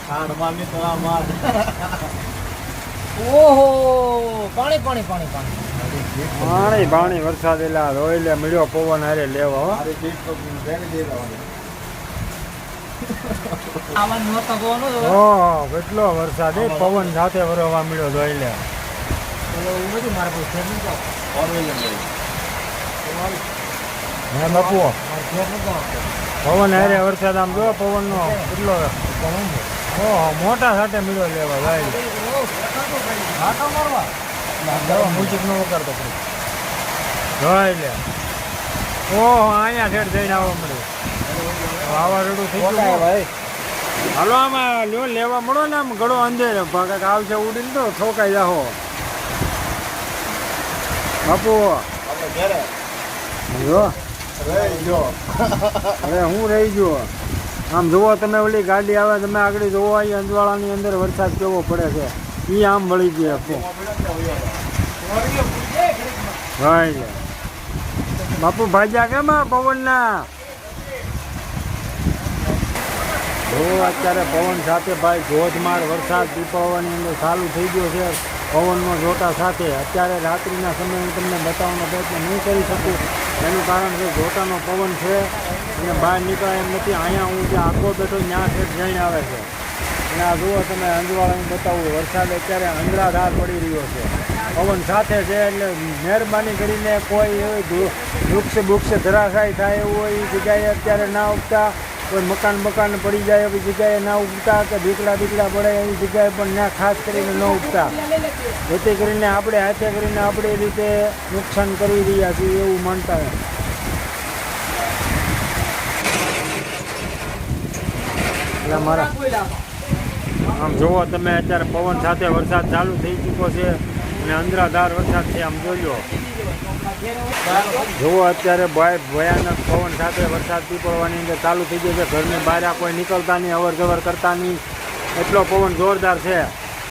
ખાડ મારની તો આ માર ઓહો પાણી પાણી પાણી પાણી પાણી પાણી વરસાદ એલા રોયલે મળ્યો પવન હારે લેવા હો. મારી જીત તો બેને દે લાવવાની આવાનું નહોતું ગોવાનું તો ઓહો કેટલો વરસાદ એ પવન સાથે વરવા મળ્યો રોયલે. એવું બધું મારે કોઈ ફેર નહીં જાવ ઓરવેલ લઈ હે બાપુ મારે ફેર નહીં જાવ પવન હારે વરસાદ આમ જો પવનનો કેટલો ઓહો મોટા સાથે મળ્યો લેવા ભાઈ. આટો મારવા મ્યુઝિક નો વગાડતો રોયલે. ઓહો અહીંયા ઠેર જઈને આવવા મળ્યું. વાવાઝોડું થઈ ગયું ભાઈ હાલો આમાં લ્યો લેવા મળો ને આમ ઘડો અંધેર ભાગ આવશે ઉડીને તો ઠોકાઈ જાહો બાપુ. આપણે ઘરે જો રહી ગયો અરે હું રહી ગયો. આમ જુઓ તમે ઓલી ગાડી આવે તમે આગળ જોવો અહીં અંજવાળાની અંદર વરસાદ કેવો પડે છે એ આમ વળી ગયા ભાઈ. બાપુ ભાજ્યા કેમ આ પવનના જો અત્યારે પવન સાથે ભાઈ ધોધમાર વરસાદ દીપાવળીની અંદર ચાલુ થઈ ગયો છે પવનનો જોટા સાથે. અત્યારે રાત્રિના સમયે હું તમને બતાવવાનો પ્રયત્ન નહીં કરી શકું એનું કારણ છે જોટાનો પવન છે અને બહાર નીકળાય એમ નથી. અહીંયા હું જ્યાં આખો બેઠો ત્યાં ઠેઠ જઈને આવે છે અને આ જુઓ તમે અંજવાળાને બતાવું વરસાદ અત્યારે અંધરાધાર પડી રહ્યો છે પવન સાથે છે. એટલે મહેરબાની કરીને કોઈ એવી વૃક્ષ ધરાશાય થાય એવું હોય એ જગ્યાએ અત્યારે ના ઉગતા. કોઈ મકાન પડી જાય એવી જગ્યાએ ના ઉગતા કે દીકડા પડે એવી જગ્યાએ પણ ના ખાસ કરીને ન ઉગતા. જેથી કરીને આપણે હાથે કરીને આપણી રીતે નુકસાન કરી રહ્યા છીએ એવું માનતા હોય. એટલે મારા આમ જુઓ તમે અત્યારે પવન સાથે વરસાદ ચાલુ થઈ ચૂક્યો છે અને અંધરાધાર વરસાદ છે. આમ જોજો જુઓ અત્યારે ભયાનક પવન સાથે વરસાદ પડવાની અંદર ચાલુ થઈ ગયો છે. ઘરની બહાર કોઈ નીકળતા નહીં અવર જવર કરતા નહીં એટલો પવન જોરદાર છે.